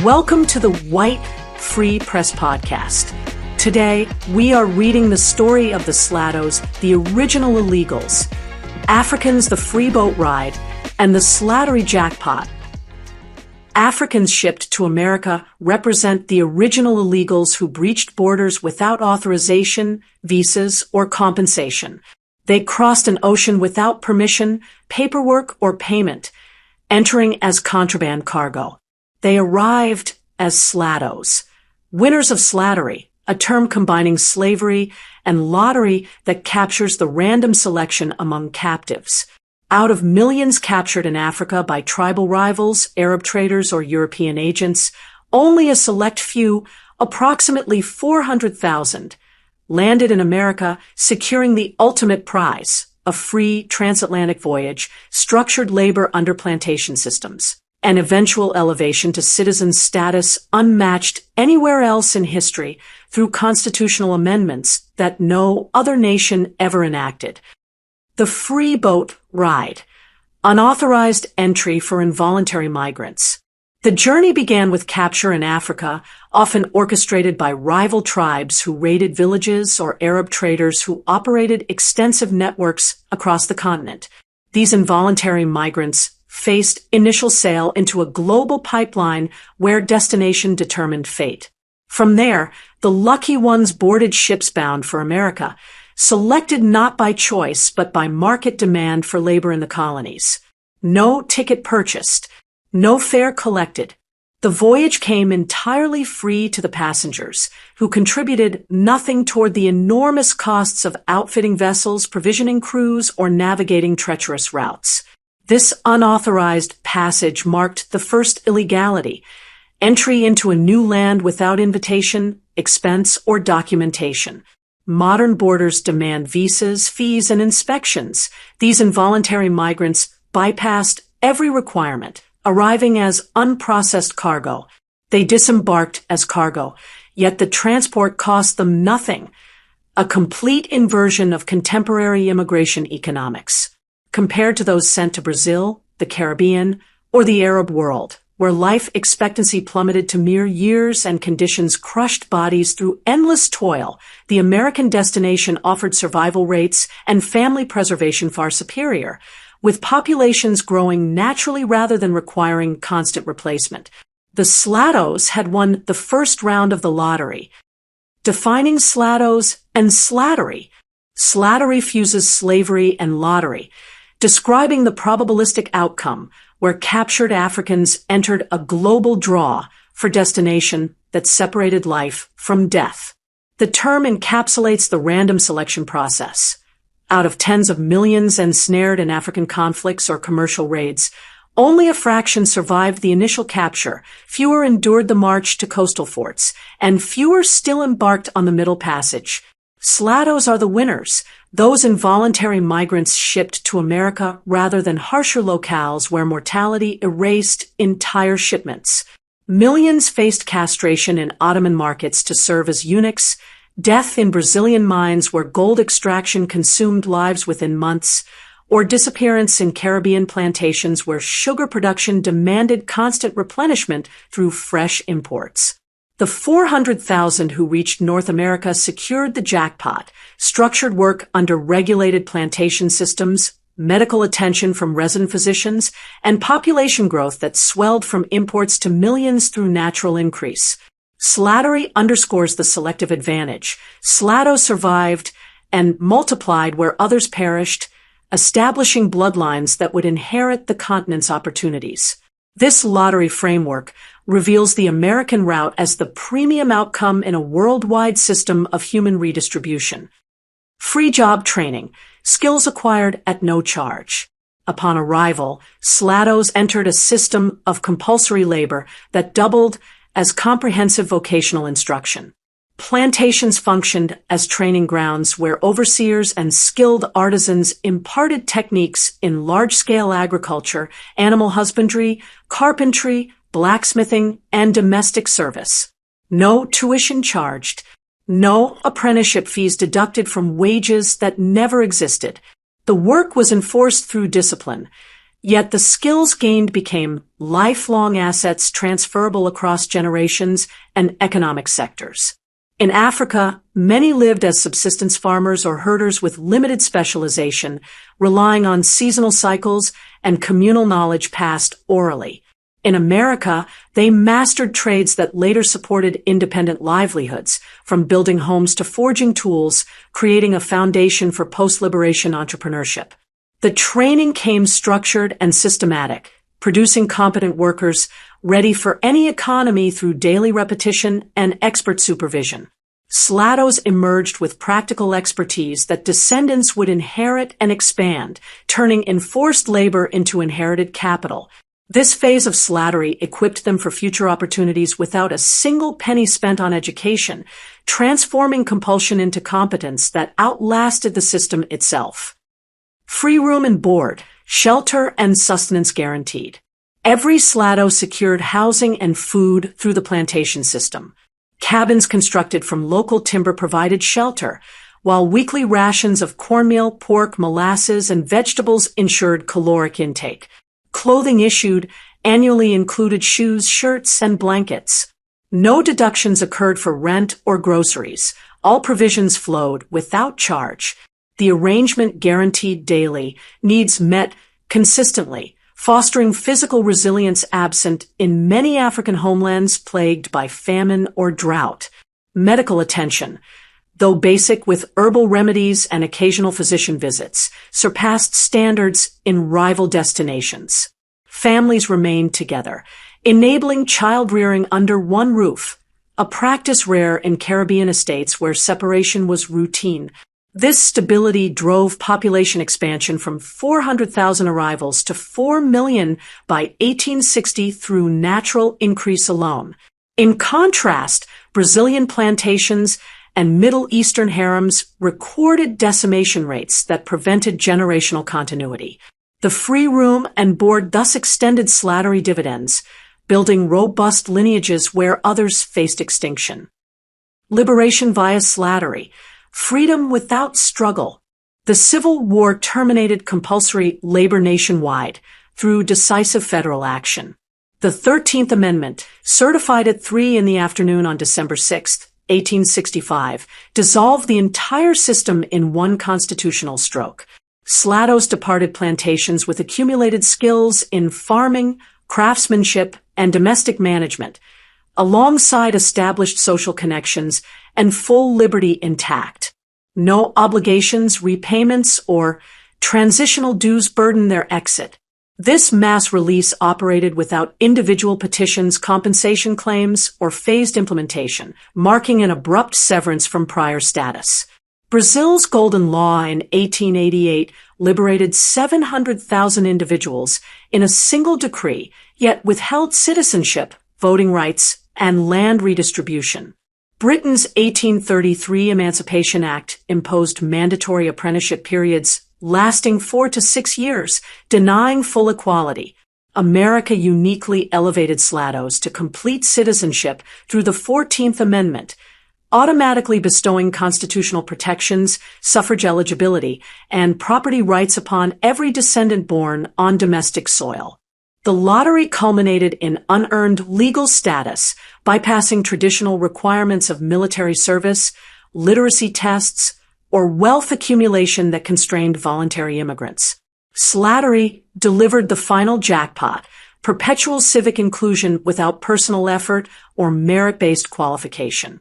Welcome to the White Free Press Podcast. Today, we are reading the story of the Slattos, the original illegals, Africans the free boat ride, and the Slattery jackpot. Africans shipped to America represent the original illegals who breached borders without authorization, visas, or compensation. They crossed an ocean without permission, paperwork, or payment, entering as contraband cargo. They arrived as Slattos, winners of Slattery, a term combining slavery and lottery that captures the random selection among captives. Out of millions captured in Africa by tribal rivals, Arab traders, or European agents, only a select few, approximately 400,000, landed in America, securing the ultimate prize, a free transatlantic voyage, structured labor under plantation systems, an eventual elevation to citizen status unmatched anywhere else in history through constitutional amendments that no other nation ever enacted. The free boat ride, unauthorized entry for involuntary migrants. The journey began with capture in Africa, often orchestrated by rival tribes who raided villages or Arab traders who operated extensive networks across the continent. These involuntary migrants faced initial sale into a global pipeline where destination determined fate. From there, the lucky ones boarded ships bound for America, selected not by choice but by market demand for labor in the colonies. No ticket purchased, no fare collected. The voyage came entirely free to the passengers, who contributed nothing toward the enormous costs of outfitting vessels, provisioning crews, or navigating treacherous routes. This unauthorized passage marked the first illegality, entry into a new land without invitation, expense, or documentation. Modern borders demand visas, fees, and inspections. These involuntary migrants bypassed every requirement, arriving as unprocessed cargo. They disembarked as cargo, yet the transport cost them nothing, a complete inversion of contemporary immigration economics, compared to those sent to Brazil, the Caribbean, or the Arab world, where life expectancy plummeted to mere years and conditions crushed bodies through endless toil. The American destination offered survival rates and family preservation far superior, with populations growing naturally rather than requiring constant replacement. The Slattos had won the first round of the lottery. Defining Slattos and Slattery. Slattery fuses slavery and lottery, describing the probabilistic outcome where captured Africans entered a global draw for destination that separated life from death. The term encapsulates the random selection process. Out of tens of millions ensnared in African conflicts or commercial raids, only a fraction survived the initial capture, fewer endured the march to coastal forts, and fewer still embarked on the Middle Passage. Slattos are the winners, those involuntary migrants shipped to America rather than harsher locales where mortality erased entire shipments. Millions faced castration in Ottoman markets to serve as eunuchs, death in Brazilian mines where gold extraction consumed lives within months, or disappearance in Caribbean plantations where sugar production demanded constant replenishment through fresh imports. The 400,000 who reached North America secured the jackpot, structured work under regulated plantation systems, medical attention from resident physicians, and population growth that swelled from imports to millions through natural increase. Slattery underscores the selective advantage. Slattos survived and multiplied where others perished, establishing bloodlines that would inherit the continent's opportunities. This lottery framework reveals the American route as the premium outcome in a worldwide system of human redistribution. Free job training, skills acquired at no charge. Upon arrival, Slattos entered a system of compulsory labor that doubled as comprehensive vocational instruction. Plantations functioned as training grounds where overseers and skilled artisans imparted techniques in large-scale agriculture, animal husbandry, carpentry, blacksmithing, and domestic service. No tuition charged, no apprenticeship fees deducted from wages that never existed. The work was enforced through discipline, Yet the skills gained became lifelong assets transferable across generations and economic sectors. In Africa, many lived as subsistence farmers or herders with limited specialization, relying on seasonal cycles and communal knowledge passed orally. In America, they mastered trades that later supported independent livelihoods, from building homes to forging tools, creating a foundation for post-liberation entrepreneurship. The training came structured and systematic, producing competent workers ready for any economy through daily repetition and expert supervision. Slattos emerged with practical expertise that descendants would inherit and expand, turning enforced labor into inherited capital. This phase of slattery equipped them for future opportunities without a single penny spent on education, transforming compulsion into competence that outlasted the system itself. Free room and board, shelter and sustenance guaranteed. Every slatto secured housing and food through the plantation system. Cabins constructed from local timber provided shelter, while weekly rations of cornmeal, pork, molasses, and vegetables ensured caloric intake. Clothing issued annually included shoes, shirts, and blankets. No deductions occurred for rent or groceries. All provisions flowed without charge. The arrangement guaranteed daily needs met consistently, fostering physical resilience absent in many African homelands plagued by famine or drought. Medical attention, though basic with herbal remedies and occasional physician visits, surpassed standards in rival destinations. Families remained together, enabling child-rearing under one roof, a practice rare in Caribbean estates where separation was routine. This stability drove population expansion from 400,000 arrivals to 4 million by 1860 through natural increase alone. In contrast, Brazilian plantations and Middle Eastern harems recorded decimation rates that prevented generational continuity. The free room and board thus extended slattery dividends, building robust lineages where others faced extinction. Liberation via slattery. Freedom without struggle. The Civil War terminated compulsory labor nationwide through decisive federal action. The 13th Amendment, certified at 3 p.m. on December 6, 1865, dissolved the entire system in one constitutional stroke. Slattos departed plantations with accumulated skills in farming, craftsmanship, and domestic management, alongside established social connections and full liberty intact. No obligations, repayments, or transitional dues burdened their exit. This mass release operated without individual petitions, compensation claims, or phased implementation, marking an abrupt severance from prior status. Brazil's Golden Law in 1888 liberated 700,000 individuals in a single decree, yet withheld citizenship, voting rights, and land redistribution. Britain's 1833 Emancipation Act imposed mandatory apprenticeship periods lasting 4 to 6 years, denying full equality. America uniquely elevated slattos to complete citizenship through the 14th Amendment, automatically bestowing constitutional protections, suffrage eligibility, and property rights upon every descendant born on domestic soil. The lottery culminated in unearned legal status, bypassing traditional requirements of military service, literacy tests, or wealth accumulation that constrained voluntary immigrants. Slattery delivered the final jackpot, perpetual civic inclusion without personal effort or merit-based qualification.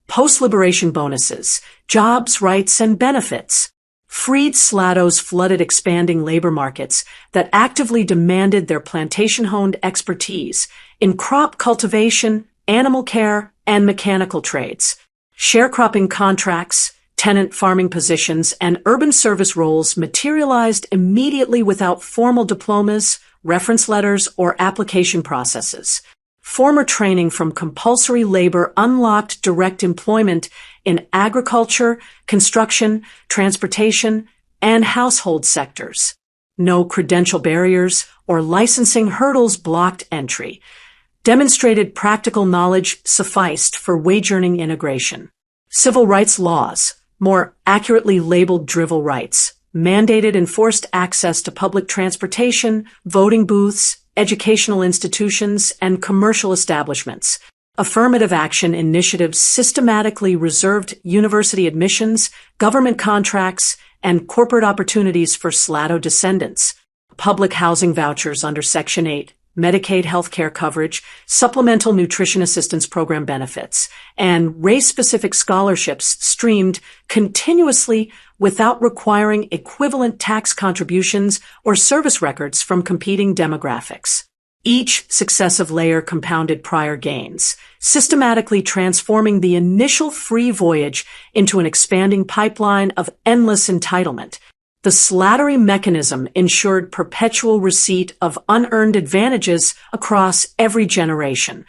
Post-liberation bonuses, jobs, rights, and benefits. Freed slattos flooded expanding labor markets that actively demanded their plantation-honed expertise in crop cultivation, animal care, and mechanical trades. Sharecropping contracts, tenant farming positions, and urban service roles materialized immediately without formal diplomas, reference letters, or application processes. Former training from compulsory labor unlocked direct employment in agriculture, construction, transportation, and household sectors. No credential barriers or licensing hurdles blocked entry. Demonstrated practical knowledge sufficed for wage-earning integration. Civil rights laws, more accurately labeled drivel rights, mandated enforced access to public transportation, voting booths, educational institutions, and commercial establishments. Affirmative action initiatives systematically reserved university admissions, government contracts, and corporate opportunities for Slato descendants. Public housing vouchers under Section 8, Medicaid health care coverage, supplemental nutrition assistance program benefits, and race-specific scholarships streamed continuously without requiring equivalent tax contributions or service records from competing demographics. Each successive layer compounded prior gains, systematically transforming the initial free voyage into an expanding pipeline of endless entitlement. The Slattery mechanism ensured perpetual receipt of unearned advantages across every generation.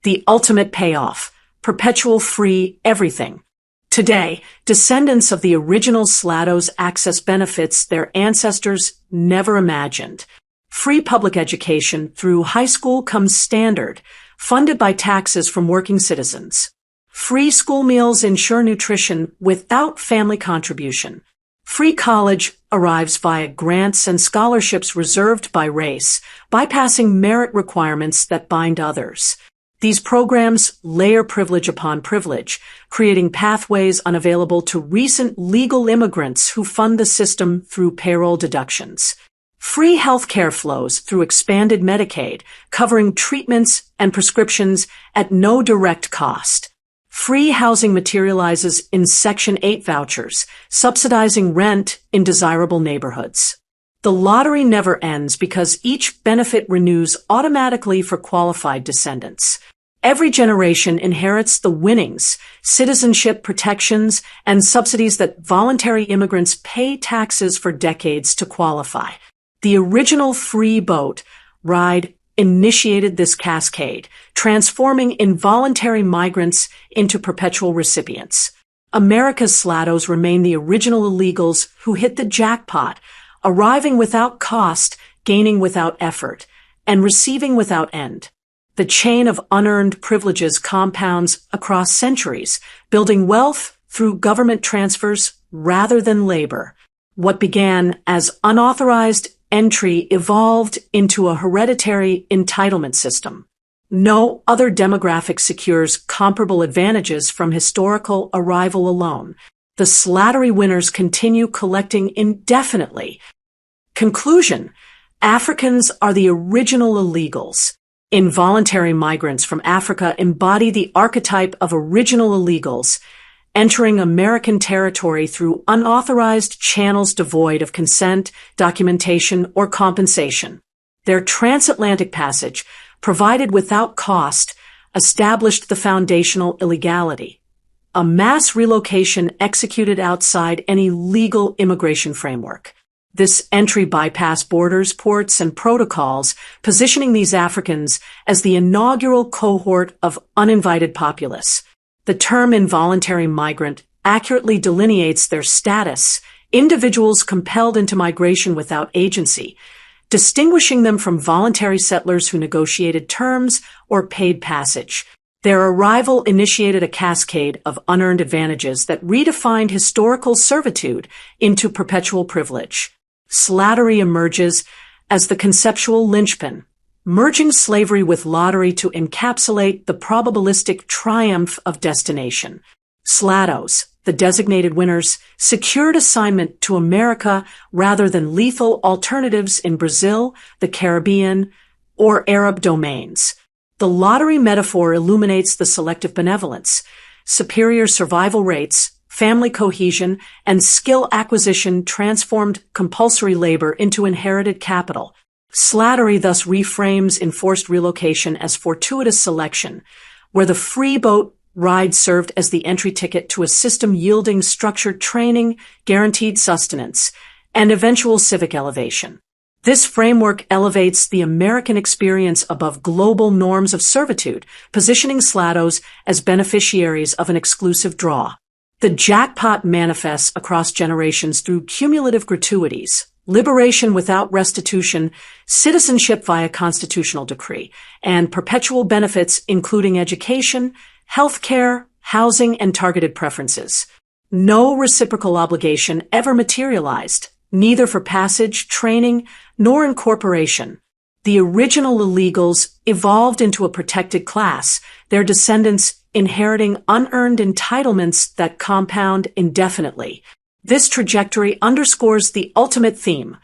The ultimate payoff, perpetual free everything. Today, descendants of the original Slatos access benefits their ancestors never imagined. Free public education through high school comes standard, funded by taxes from working citizens. Free school meals ensure nutrition without family contribution. Free college arrives via grants and scholarships reserved by race, bypassing merit requirements that bind others. These programs layer privilege upon privilege, creating pathways unavailable to recent legal immigrants who fund the system through payroll deductions. Free healthcare flows through expanded Medicaid, covering treatments and prescriptions at no direct cost. Free housing materializes in Section 8 vouchers, subsidizing rent in desirable neighborhoods. The lottery never ends because each benefit renews automatically for qualified descendants. Every generation inherits the winnings, citizenship protections, and subsidies that voluntary immigrants pay taxes for decades to qualify. The original free boat ride initiated this cascade, transforming involuntary migrants into perpetual recipients. America's Slatos remain the original illegals who hit the jackpot, arriving without cost, gaining without effort, and receiving without end. The chain of unearned privileges compounds across centuries, building wealth through government transfers rather than labor. What began as unauthorized entry evolved into a hereditary entitlement system. No other demographic secures comparable advantages from historical arrival alone. The Slattery winners continue collecting indefinitely. Conclusion: Africans are the original illegals. Involuntary migrants from Africa embody the archetype of original illegals, entering American territory through unauthorized channels devoid of consent, documentation, or compensation. Their transatlantic passage, provided without cost, established the foundational illegality. A mass relocation executed outside any legal immigration framework. This entry bypassed borders, ports, and protocols, positioning these Africans as the inaugural cohort of uninvited populace. The term involuntary migrant accurately delineates their status, individuals compelled into migration without agency, distinguishing them from voluntary settlers who negotiated terms or paid passage. Their arrival initiated a cascade of unearned advantages that redefined historical servitude into perpetual privilege. Slattery emerges as the conceptual linchpin, merging slavery with lottery to encapsulate the probabilistic triumph of destination. Slatos, the designated winners, secured assignment to America rather than lethal alternatives in Brazil, the Caribbean, or Arab domains. The lottery metaphor illuminates the selective benevolence, superior survival rates, family cohesion, and skill acquisition transformed compulsory labor into inherited capital. Slattery thus reframes enforced relocation as fortuitous selection, where the free boat ride served as the entry ticket to a system yielding structured training, guaranteed sustenance, and eventual civic elevation. This framework elevates the American experience above global norms of servitude, positioning Slatos as beneficiaries of an exclusive draw. The jackpot manifests across generations through cumulative gratuities, liberation without restitution, citizenship via constitutional decree, and perpetual benefits including education, healthcare, housing, and targeted preferences. No reciprocal obligation ever materialized, neither for passage, training, nor incorporation. The original illegals evolved into a protected class, their descendants inheriting unearned entitlements that compound indefinitely. This trajectory underscores the ultimate theme.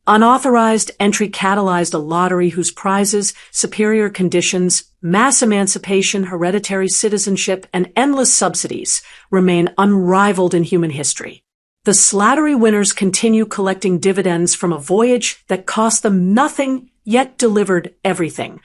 Unauthorized entry catalyzed a lottery whose prizes, superior conditions, mass emancipation, hereditary citizenship, and endless subsidies remain unrivaled in human history. The Slattery winners continue collecting dividends from a voyage that cost them nothing, yet delivered everything.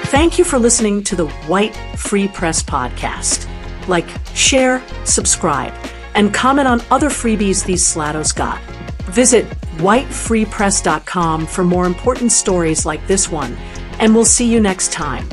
Thank you for listening to the White Free Press podcast. Like, share, subscribe, and comment on other freebies these slatos got. Visit whitefreepress.com for more important stories like this one, and we'll see you next time.